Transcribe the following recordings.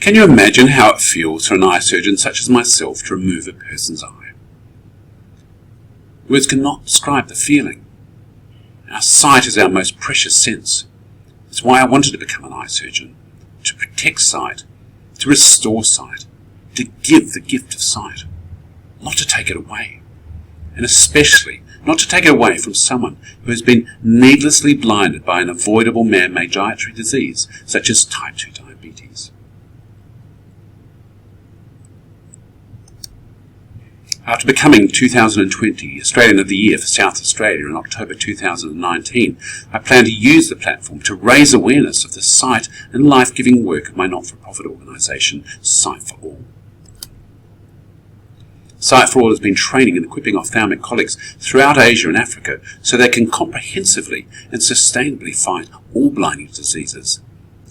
Can you imagine how it feels for an eye surgeon such as myself to remove a person's eye? Words cannot describe the feeling. Our sight is our most precious sense. It's why I wanted to become an eye surgeon, to protect sight, to restore sight, to give the gift of sight, not to take it away, and especially not to take it away from someone who has been needlessly blinded by an avoidable man-made dietary disease such as type 2 diabetes. After becoming 2020 Australian of the Year for South Australia in October 2019, I plan to use the platform to raise awareness of the sight and life-giving work of my not-for-profit organisation, Sight for All. Sight for All has been training and equipping ophthalmic colleagues throughout Asia and Africa so they can comprehensively and sustainably fight all blinding diseases,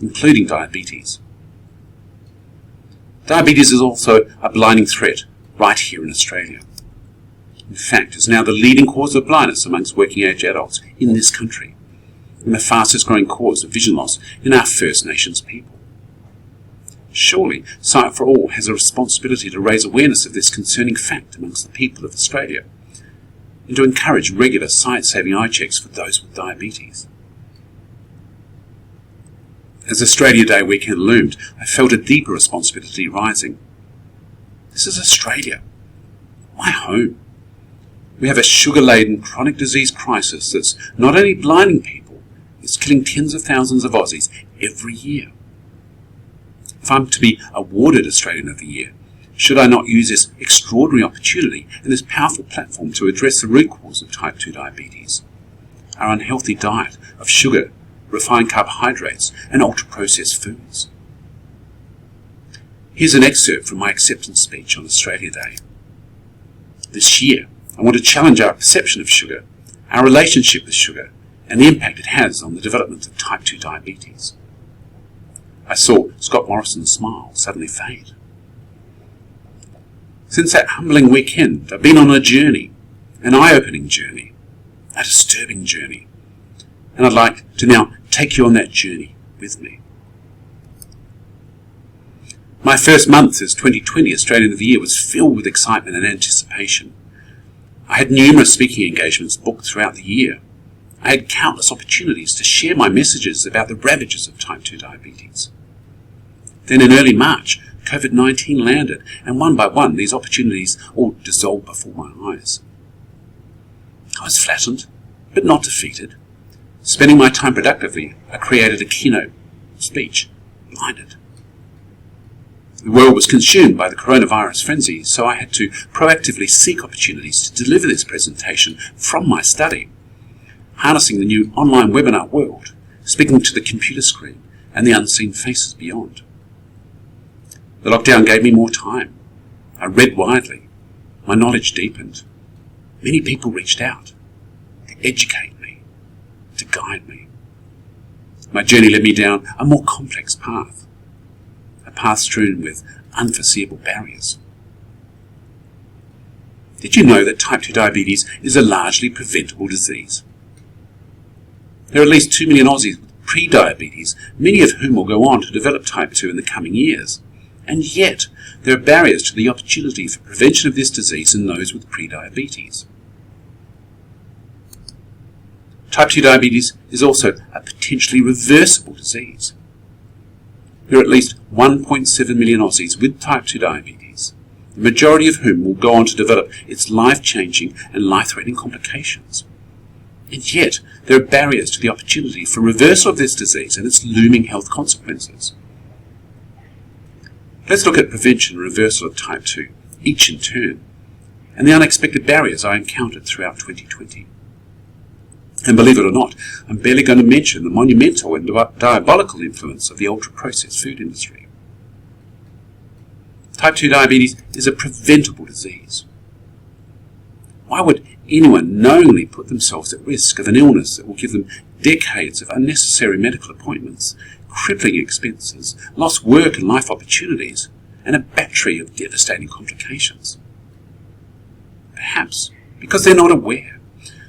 including diabetes. Diabetes is also a blinding threat right here in Australia. In fact, it's now the leading cause of blindness amongst working-age adults in this country, and the fastest growing cause of vision loss in our First Nations people. Surely, Sight for All has a responsibility to raise awareness of this concerning fact amongst the people of Australia, and to encourage regular sight-saving eye checks for those with diabetes. As Australia Day weekend loomed, I felt a deeper responsibility rising. This is Australia, my home. We have a sugar-laden chronic disease crisis that's not only blinding people, it's killing tens of thousands of Aussies every year. If I'm to be awarded Australian of the Year, should I not use this extraordinary opportunity and this powerful platform to address the root cause of type 2 diabetes, our unhealthy diet of sugar, refined carbohydrates and ultra-processed foods? Here's an excerpt from my acceptance speech on Australia Day. This year, I want to challenge our perception of sugar, our relationship with sugar, and the impact it has on the development of type 2 diabetes. I saw Scott Morrison's smile suddenly fade. Since that humbling weekend, I've been on a journey, an eye-opening journey, a disturbing journey, and I'd like to now take you on that journey with me. My first month as 2020 Australian of the Year was filled with excitement and anticipation. I had numerous speaking engagements booked throughout the year. I had countless opportunities to share my messages about the ravages of type 2 diabetes. Then in early March, COVID-19 landed, and one by one these opportunities all dissolved before my eyes. I was flattened, but not defeated. Spending my time productively, I created a keynote speech, Blinded. The world was consumed by the coronavirus frenzy, so I had to proactively seek opportunities to deliver this presentation from my study, harnessing the new online webinar world, speaking to the computer screen and the unseen faces beyond. The lockdown gave me more time. I read widely. My knowledge deepened. Many people reached out to educate me, to guide me. My journey led me down a more complex path, a path strewn with unforeseeable barriers. Did you know that type 2 diabetes is a largely preventable disease? There are at least 2 million Aussies with pre-diabetes, many of whom will go on to develop type 2 in the coming years. And yet, there are barriers to the opportunity for prevention of this disease in those with pre-diabetes. Type 2 diabetes is also a potentially reversible disease. There are at least 1.7 million Aussies with type 2 diabetes, the majority of whom will go on to develop its life-changing and life-threatening complications. And yet, there are barriers to the opportunity for reversal of this disease and its looming health consequences. Let's look at prevention and reversal of type 2, each in turn, and the unexpected barriers I encountered throughout 2020. And believe it or not, I'm barely going to mention the monumental and diabolical influence of the ultra-processed food industry. Type 2 diabetes is a preventable disease. Why would anyone knowingly put themselves at risk of an illness that will give them decades of unnecessary medical appointments, crippling expenses, lost work and life opportunities, and a battery of devastating complications? Perhaps because they're not aware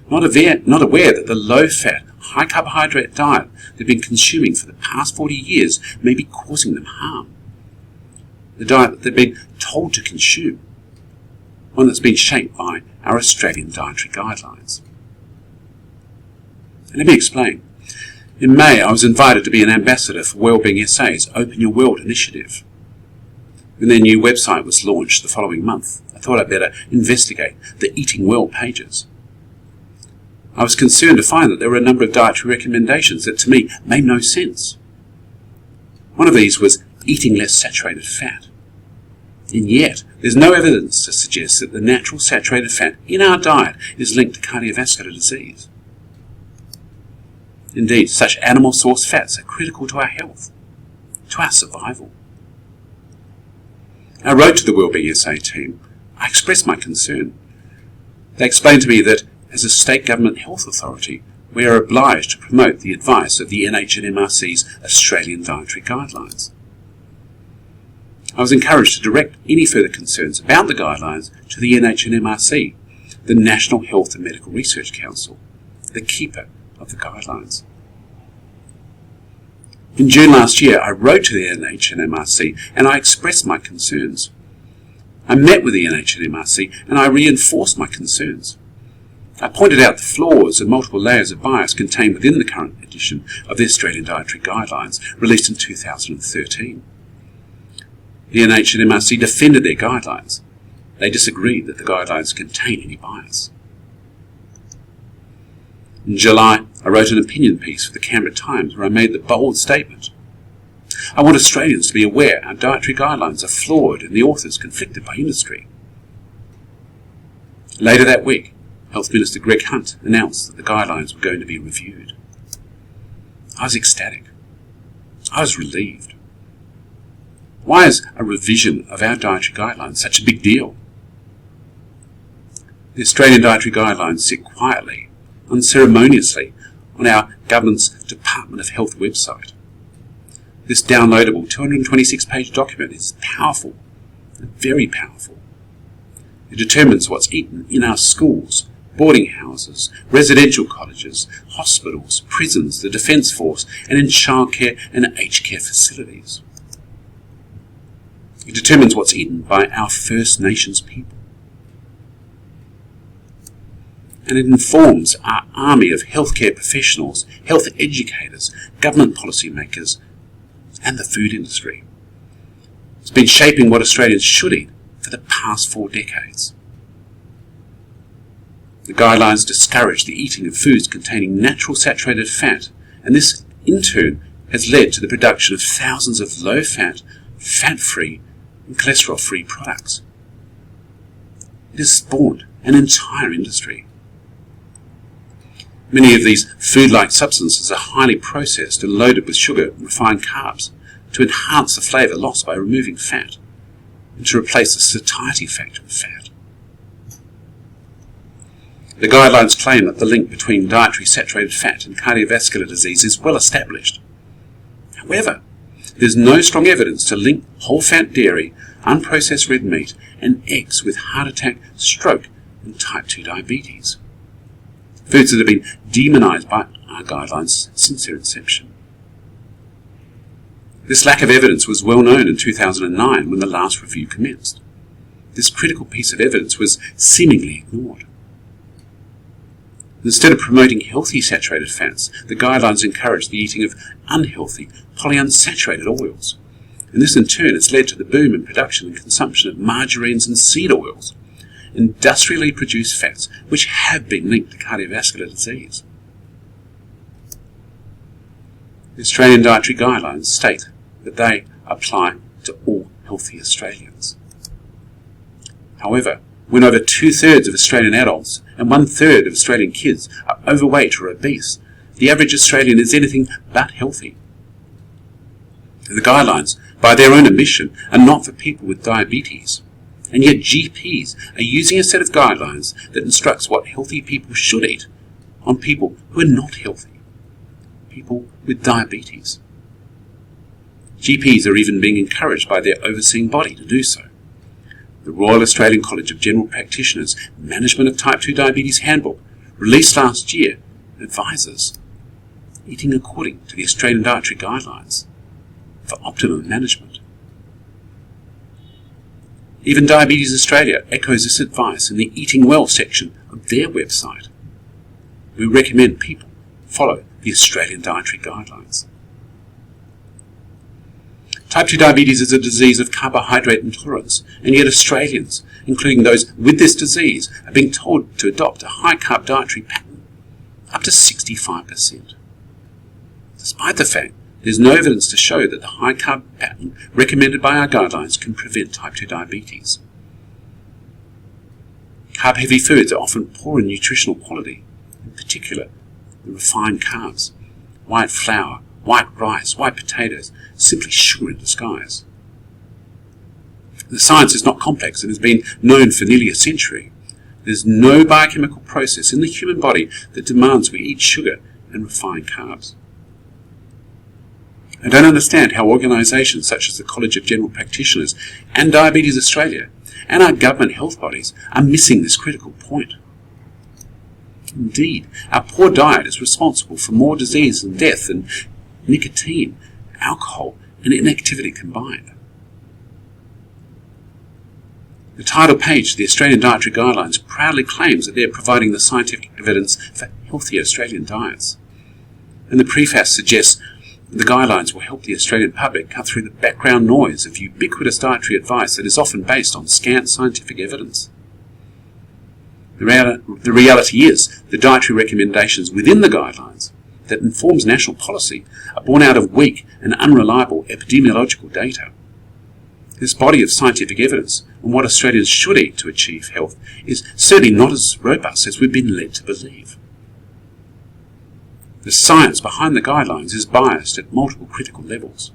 that the low-fat, high-carbohydrate diet they've been consuming for the past 40 years may be causing them harm. the diet that they've been told to consume, one that's been shaped by our Australian dietary guidelines. And let me explain. In May, I was invited to be an ambassador for Wellbeing SA's Open Your World initiative. When their new website was launched the following month, I thought I'd better investigate the Eating Well pages. I was concerned to find that there were a number of dietary recommendations that to me made no sense. One of these was eating less saturated fat. And yet, there's no evidence to suggest that the natural saturated fat in our diet is linked to cardiovascular disease. Indeed, such animal source fats are critical to our health, to our survival. I wrote to the Wellbeing SA team. I expressed my concern. They explained to me that as a state government health authority, we are obliged to promote the advice of the NHMRC's Australian Dietary Guidelines. I was encouraged to direct any further concerns about the guidelines to the NHMRC, the National Health and Medical Research Council, the keeper of the guidelines. In June last year, I wrote to the NHMRC and I expressed my concerns. I met with the NHMRC and I reinforced my concerns. I pointed out the flaws and multiple layers of bias contained within the current edition of the Australian Dietary Guidelines, released in 2013. The NHMRC defended their guidelines. They disagreed that the guidelines contain any bias. In July, I wrote an opinion piece for the Canberra Times where I made the bold statement: I want Australians to be aware our dietary guidelines are flawed and the authors conflicted by industry. Later that week, Health Minister Greg Hunt announced that the guidelines were going to be reviewed. I was ecstatic. I was relieved. Why is a revision of our dietary guidelines such a big deal? The Australian Dietary Guidelines sit quietly, unceremoniously, on our government's Department of Health website. This downloadable 226-page document is powerful, very powerful. It determines what's eaten in our schools, boarding houses, residential colleges, hospitals, prisons, the Defence Force, and in childcare and aged care facilities. It determines what's eaten by our First Nations people. And it informs our army of healthcare professionals, health educators, government policymakers, and the food industry. It's been shaping what Australians should eat for the past 4 decades. The guidelines discourage the eating of foods containing natural saturated fat, and this, in turn, has led to the production of thousands of low-fat, fat-free, and cholesterol-free products. It has spawned an entire industry. Many of these food-like substances are highly processed and loaded with sugar and refined carbs to enhance the flavour lost by removing fat and to replace the satiety factor of fat. The guidelines claim that the link between dietary saturated fat and cardiovascular disease is well established. However, there's no strong evidence to link whole-fat dairy, unprocessed red meat, and eggs with heart attack, stroke, and type 2 diabetes. Foods that have been demonised by our guidelines since their inception. This lack of evidence was well known in 2009 when the last review commenced. This critical piece of evidence was seemingly ignored. Instead of promoting healthy saturated fats, the guidelines encourage the eating of unhealthy polyunsaturated oils. And this in turn has led to the boom in production and consumption of margarines and seed oils, industrially produced fats which have been linked to cardiovascular disease. The Australian Dietary Guidelines state that they apply to all healthy Australians. However, when over 2/3 of Australian adults and 1/3 of Australian kids are overweight or obese, the average Australian is anything but healthy. The guidelines, by their own admission, are not for people with diabetes, and yet GPs are using a set of guidelines that instructs what healthy people should eat on people who are not healthy, people with diabetes. GPs are even being encouraged by their overseeing body to do so. The Royal Australian College of General Practitioners Management of Type 2 Diabetes Handbook, released last year, advises eating according to the Australian Dietary Guidelines for optimum management. Even Diabetes Australia echoes this advice in the Eating Well section of their website. We recommend people follow the Australian dietary guidelines. Type 2 diabetes is a disease of carbohydrate intolerance, and yet Australians, including those with this disease, are being told to adopt a high-carb dietary pattern, up to 65%. Despite the fact there's no evidence to show that the high-carb pattern recommended by our guidelines can prevent type 2 diabetes. Carb-heavy foods are often poor in nutritional quality, in particular the refined carbs, white flour, white rice, white potatoes, simply sugar in disguise. The science is not complex and has been known for nearly a century. There's no biochemical process in the human body that demands we eat sugar and refined carbs. I don't understand how organisations such as the College of General Practitioners and Diabetes Australia and our government health bodies are missing this critical point. Indeed, our poor diet is responsible for more disease and death than nicotine, alcohol and inactivity combined. The title page of the Australian Dietary Guidelines proudly claims that they are providing the scientific evidence for healthier Australian diets. And the preface suggests the guidelines will help the Australian public cut through the background noise of ubiquitous dietary advice that is often based on scant scientific evidence. The reality is the dietary recommendations within the guidelines that informs national policy are born out of weak and unreliable epidemiological data. This body of scientific evidence on what Australians should eat to achieve health is certainly not as robust as we've been led to believe. The science behind the guidelines is biased at multiple critical levels.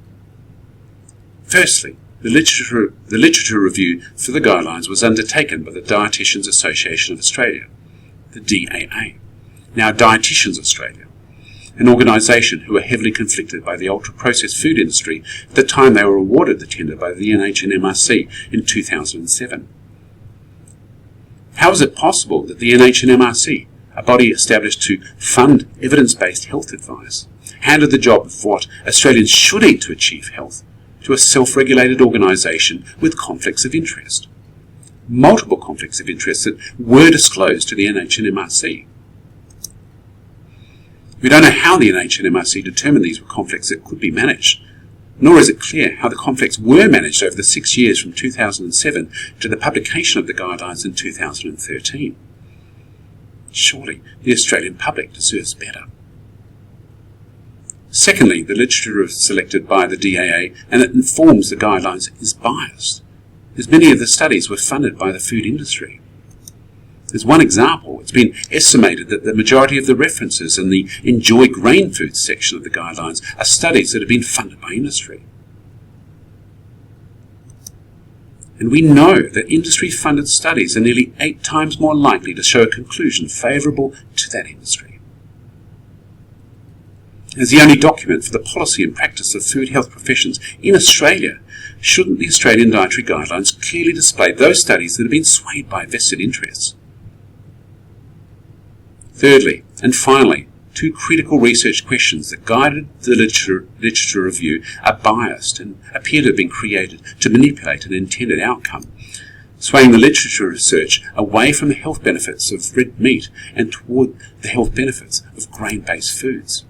Firstly, the literature review for the guidelines was undertaken by the Dietitians Association of Australia, the DAA, now Dietitians Australia, an organisation who were heavily conflicted by the ultra-processed food industry at the time they were awarded the tender by the NHMRC in 2007. How is it possible that the NHMRC, a body established to fund evidence-based health advice, handed the job of what Australians should eat to achieve health to a self-regulated organisation with conflicts of interest? Multiple conflicts of interest that were disclosed to the NHMRC. We don't know how the NHMRC determined these were conflicts that could be managed, nor is it clear how the conflicts were managed over the 6 years from 2007 to the publication of the guidelines in 2013. Surely the Australian public deserves better. Secondly, the literature selected by the DAA and that informs the guidelines is biased, as many of the studies were funded by the food industry. As one example, it's been estimated that the majority of the references in the Enjoy Grain Foods section of the guidelines are studies that have been funded by industry. And we know that industry-funded studies are nearly 8 times more likely to show a conclusion favourable to that industry. As the only document for the policy and practice of food health professions in Australia, shouldn't the Australian Dietary Guidelines clearly display those studies that have been swayed by vested interests? Thirdly, and finally, 2 critical research questions that guided the literature review are biased and appear to have been created to manipulate an intended outcome, swaying the literature research away from the health benefits of red meat and toward the health benefits of grain-based foods.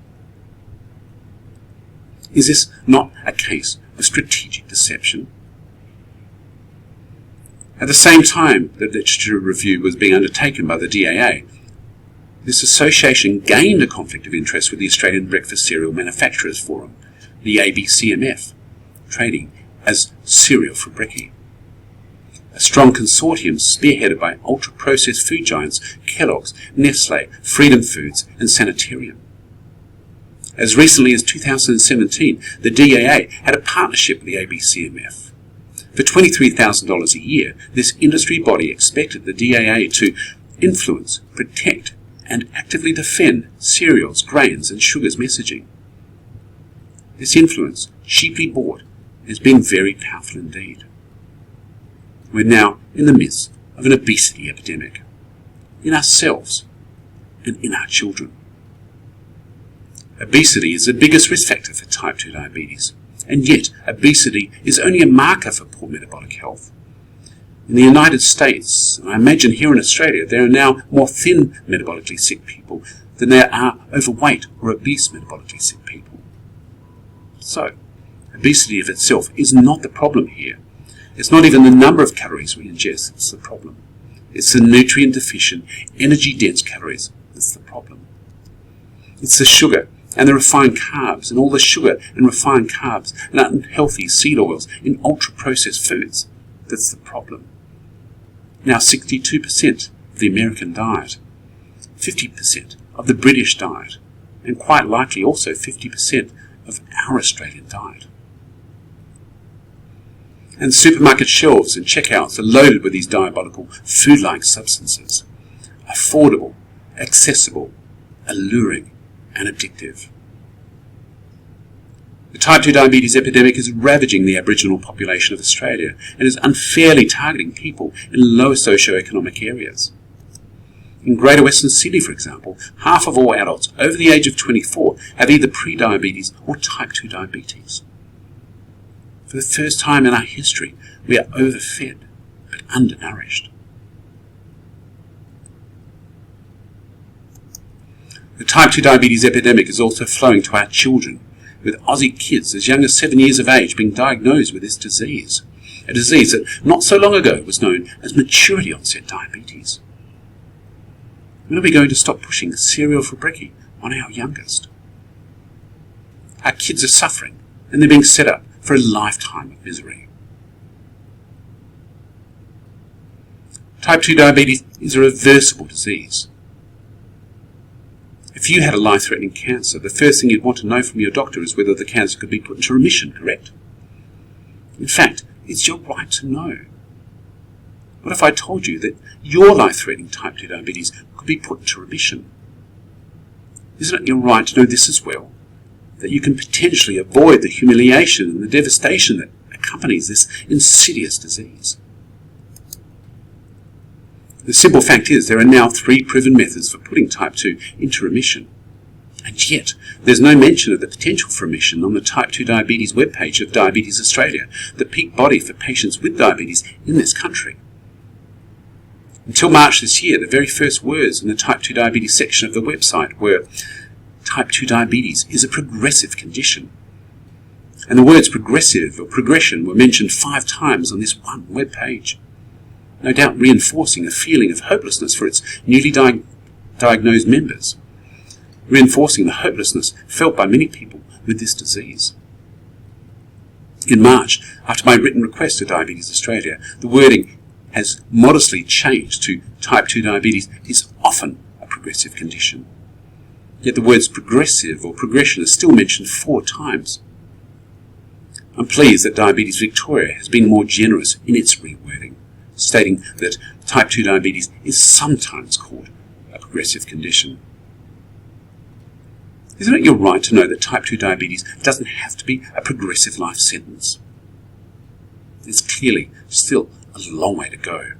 Is this not a case of strategic deception? At the same time that literature review was being undertaken by the DAA, this association gained a conflict of interest with the Australian Breakfast Cereal Manufacturers Forum, the ABCMF, trading as Cereal for Brekkie. A strong consortium spearheaded by ultra-processed food giants Kellogg's, Nestle, Freedom Foods and Sanitarium. As recently as 2017, the DAA had a partnership with the ABCMF. For $23,000 a year, this industry body expected the DAA to influence, protect, and actively defend cereals, grains and sugars messaging. This influence, cheaply bought, has been very powerful indeed. We're now in the midst of an obesity epidemic, in ourselves and in our children. Obesity is the biggest risk factor for type 2 diabetes, and yet obesity is only a marker for poor metabolic health. In the United States, and I imagine here in Australia, there are now more thin metabolically sick people than there are overweight or obese metabolically sick people. So, obesity of itself is not the problem here. It's not even the number of calories we ingest that's the problem. It's the nutrient-deficient, energy-dense calories that's the problem. It's the sugar and the refined carbs and all the sugar and refined carbs and unhealthy seed oils in ultra-processed foods that's the problem. Now 62% of the American diet, 50% of the British diet, and quite likely also 50% of our Australian diet. And supermarket shelves and checkouts are loaded with these diabolical food-like substances. Affordable, accessible, alluring, and addictive. The type 2 diabetes epidemic is ravaging the Aboriginal population of Australia and is unfairly targeting people in lower socio-economic areas. In Greater Western Sydney, for example, half of all adults over the age of 24 have either pre-diabetes or type 2 diabetes. For the first time in our history, we are overfed but undernourished. The type 2 diabetes epidemic is also flowing to our children, with Aussie kids as young as 7 years of age being diagnosed with this disease, a disease that not so long ago was known as maturity onset diabetes. When are we going to stop pushing cereal for brekkie on our youngest? Our kids are suffering and they're being set up for a lifetime of misery. Type 2 diabetes is a reversible disease. If you had a life-threatening cancer, the first thing you'd want to know from your doctor is whether the cancer could be put into remission, correct? In fact, it's your right to know. What if I told you that your life-threatening type 2 diabetes could be put into remission? Isn't it your right to know this as well? That you can potentially avoid the humiliation and the devastation that accompanies this insidious disease. The simple fact is there are now 3 proven methods for putting type 2 into remission. And yet, there's no mention of the potential for remission on the type 2 diabetes webpage of Diabetes Australia, the peak body for patients with diabetes in this country. Until March this year, the very first words in the type 2 diabetes section of the website were, type 2 diabetes is a progressive condition. And the words progressive or progression were mentioned 5 times on this one web page, no doubt reinforcing a feeling of hopelessness for its newly diagnosed members, reinforcing the hopelessness felt by many people with this disease. In March, after my written request to Diabetes Australia, the wording has modestly changed to type 2 diabetes is often a progressive condition. Yet the words progressive or progression are still mentioned 4 times. I'm pleased that Diabetes Victoria has been more generous in its rewording, stating that type 2 diabetes is sometimes called a progressive condition. Isn't it your right to know that type 2 diabetes doesn't have to be a progressive life sentence? There's clearly still a long way to go.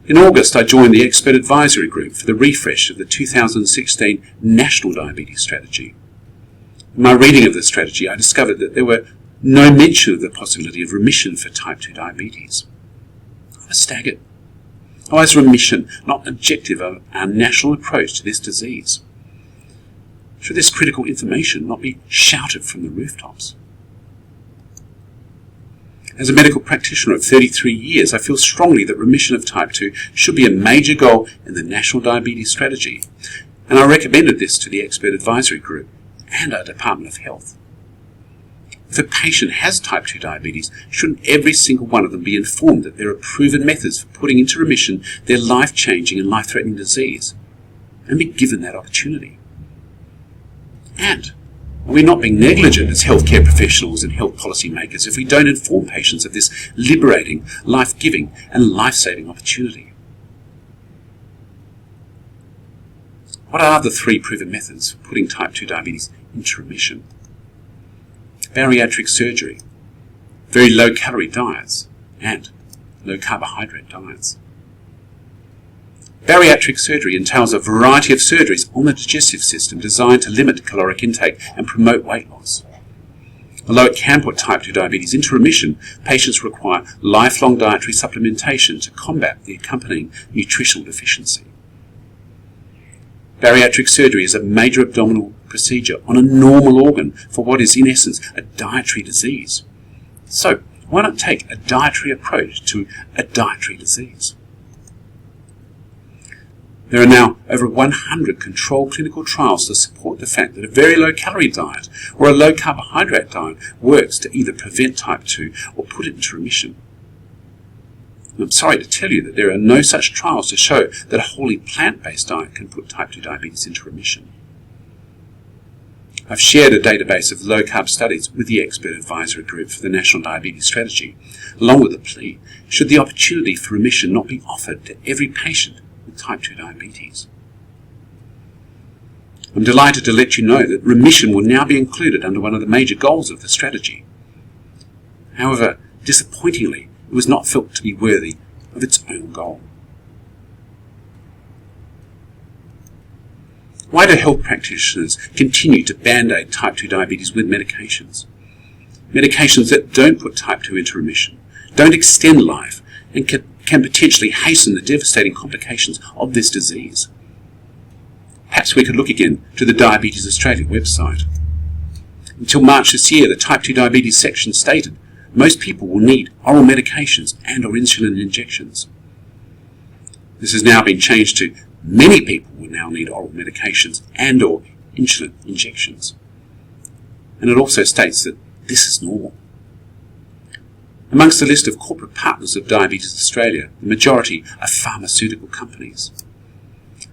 In August, I joined the Expert Advisory Group for the refresh of the 2016 National Diabetes Strategy. In my reading of the strategy, I discovered that there were no mention of the possibility of remission for type 2 diabetes. I was staggered. Why is remission not objective of our national approach to this disease? Should this critical information not be shouted from the rooftops? As a medical practitioner of 33 years, I feel strongly that remission of type 2 should be a major goal in the National Diabetes Strategy, and I recommended this to the Expert Advisory Group and our Department of Health. If a patient has type 2 diabetes, shouldn't every single one of them be informed that there are proven methods for putting into remission their life-changing and life-threatening disease, and be given that opportunity? And are we not being negligent as healthcare professionals and health policy makers if we don't inform patients of this liberating, life-giving and life-saving opportunity? What are the 3 proven methods for putting type 2 diabetes into remission? Bariatric surgery, very low-calorie diets, and low-carbohydrate diets. Bariatric surgery entails a variety of surgeries on the digestive system designed to limit caloric intake and promote weight loss. Although it can put type 2 diabetes into remission, patients require lifelong dietary supplementation to combat the accompanying nutritional deficiency. Bariatric surgery is a major abdominal procedure on a normal organ for what is in essence a dietary disease. So why not take a dietary approach to a dietary disease? There are now over 100 controlled clinical trials to support the fact that a very low-calorie diet or a low-carbohydrate diet works to either prevent type 2 or put it into remission. And I'm sorry to tell you that there are no such trials to show that a wholly plant-based diet can put type 2 diabetes into remission. I've shared a database of low-carb studies with the expert advisory group for the National Diabetes Strategy, along with a plea, should the opportunity for remission not be offered to every patient with type 2 diabetes. I'm delighted to let you know that remission will now be included under one of the major goals of the strategy. However, disappointingly, it was not felt to be worthy of its own goal. Why do health practitioners continue to band-aid type 2 diabetes with medications? Medications that don't put type 2 into remission, don't extend life, and can potentially hasten the devastating complications of this disease. Perhaps we could look again to the Diabetes Australia website. Until March this year, the type 2 diabetes section stated most people will need oral medications and or insulin injections. This has now been changed to many people will now need oral medications and or insulin injections. And it also states that this is normal. Amongst the list of corporate partners of Diabetes Australia, the majority are pharmaceutical companies.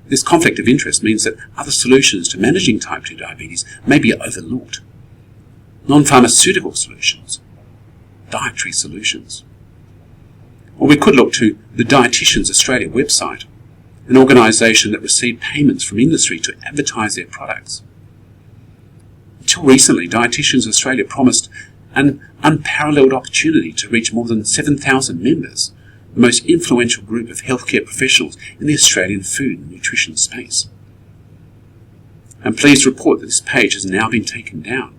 This conflict of interest means that other solutions to managing type 2 diabetes may be overlooked. Non-pharmaceutical solutions, dietary solutions. Or we could look to the Dietitians Australia website, an organisation that received payments from industry to advertise their products. Until recently, Dietitians Australia promised an unparalleled opportunity to reach more than 7,000 members, the most influential group of healthcare professionals in the Australian food and nutrition space. I'm pleased to report that this page has now been taken down.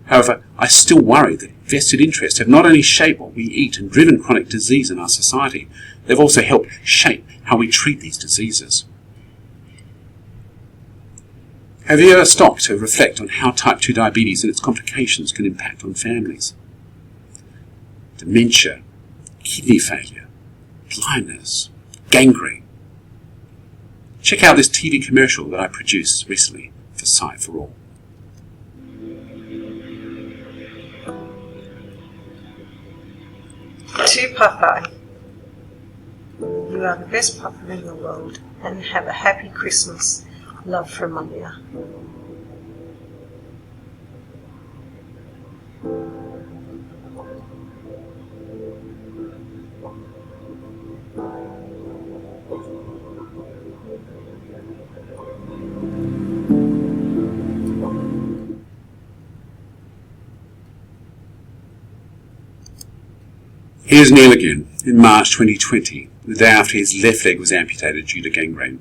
However, I still worry that vested interests have not only shaped what we eat and driven chronic disease in our society, they've also helped shape how we treat these diseases. Have you ever stopped to reflect on how type 2 diabetes and its complications can impact on families? Dementia, kidney failure, blindness, gangrene. Check out this TV commercial that I produced recently for Sight for All. To Papa, you are the best papa in the world, and have a happy Christmas. Love from Malia. Here's Neil again, in March 2020, the day after his left leg was amputated due to gangrene.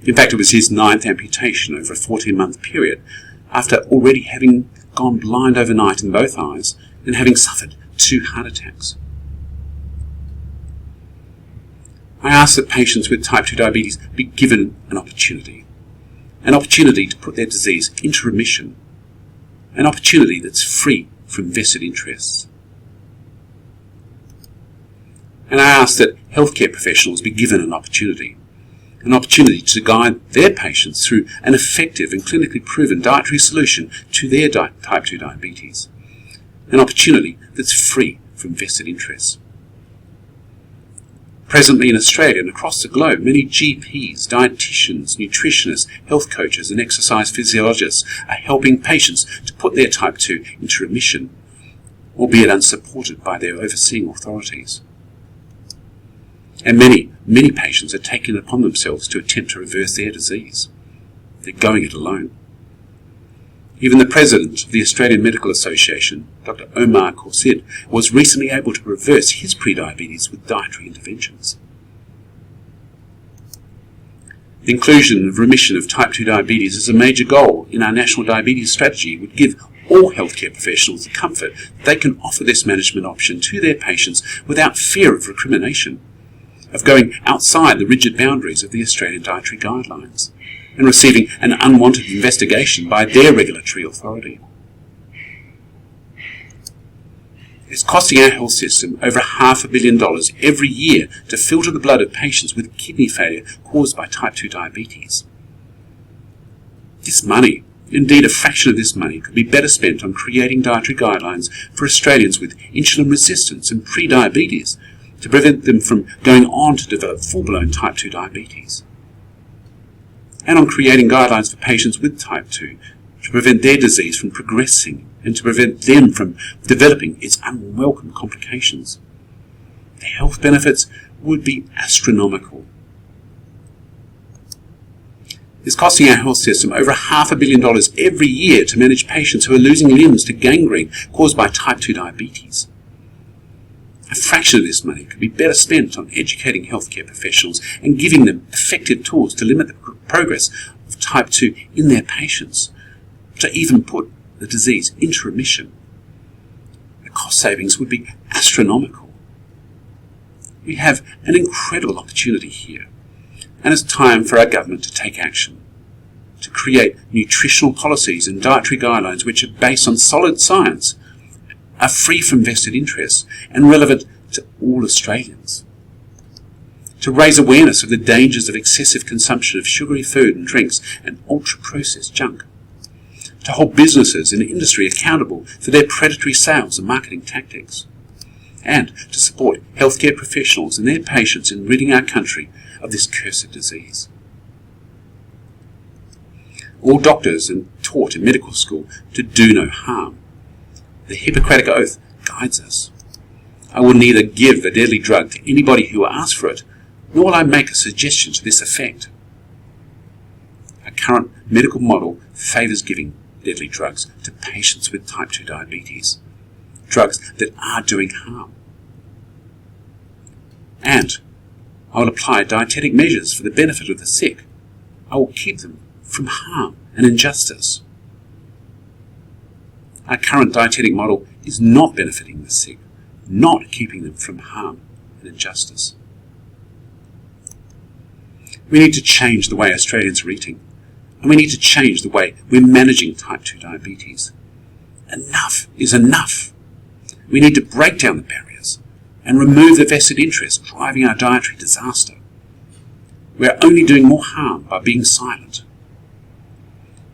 In fact, it was his 9th amputation over a 14-month period, after already having gone blind overnight in both eyes and having suffered 2 heart attacks. I ask that patients with type 2 diabetes be given an opportunity to put their disease into remission, an opportunity that's free from vested interests. And I ask that healthcare professionals be given an opportunity to guide their patients through an effective and clinically proven dietary solution to their type 2 diabetes, an opportunity that's free from vested interests. Presently in Australia and across the globe, many GPs, dietitians, nutritionists, health coaches and exercise physiologists are helping patients to put their type 2 into remission, albeit unsupported by their overseeing authorities. And many patients are taking it upon themselves to attempt to reverse their disease. They're going it alone. Even the president of the Australian Medical Association, Dr. Omar Khorshid, was recently able to reverse his prediabetes with dietary interventions. The inclusion of remission of type 2 diabetes as a major goal in our National Diabetes Strategy would give all healthcare professionals the comfort they can offer this management option to their patients without fear of recrimination, of going outside the rigid boundaries of the Australian dietary guidelines, and receiving an unwanted investigation by their regulatory authority. It's costing our health system over $500 million every year to filter the blood of patients with kidney failure caused by type 2 diabetes. This money, indeed a fraction of this money, could be better spent on creating dietary guidelines for Australians with insulin resistance and pre-diabetes to prevent them from going on to develop full-blown type 2 diabetes, and on creating guidelines for patients with type 2 to prevent their disease from progressing and to prevent them from developing its unwelcome complications. The health benefits would be astronomical. It's costing our health system over $500 million every year to manage patients who are losing limbs to gangrene caused by type 2 diabetes. A fraction of this money could be better spent on educating healthcare professionals and giving them effective tools to limit the progress of type 2 in their patients, to even put the disease into remission. The cost savings would be astronomical. We have an incredible opportunity here, and it's time for our government to take action, to create nutritional policies and dietary guidelines which are based on solid science, are free from vested interests, and relevant to all Australians. To raise awareness of the dangers of excessive consumption of sugary food and drinks and ultra-processed junk. To hold businesses and industry accountable for their predatory sales and marketing tactics. And to support healthcare professionals and their patients in ridding our country of this cursed disease. All doctors are taught in medical school to do no harm. The Hippocratic Oath guides us. I will neither give a deadly drug to anybody who asks for it, nor will I make a suggestion to this effect. Our current medical model favours giving deadly drugs to patients with type 2 diabetes, drugs that are doing harm. And I will apply dietetic measures for the benefit of the sick. I will keep them from harm and injustice. Our current dietetic model is not benefiting the sick, not keeping them from harm and injustice. We need to change the way Australians are eating, and we need to change the way we're managing type 2 diabetes. Enough is enough. We need to break down the barriers and remove the vested interests driving our dietary disaster. We're only doing more harm by being silent.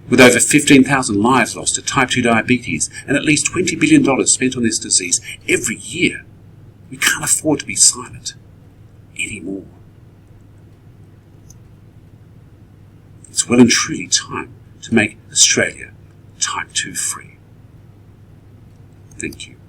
With over 15,000 lives lost to type 2 diabetes and at least $20 billion spent on this disease every year, we can't afford to be silent anymore. It's well and truly time to make Australia type 2 free. Thank you.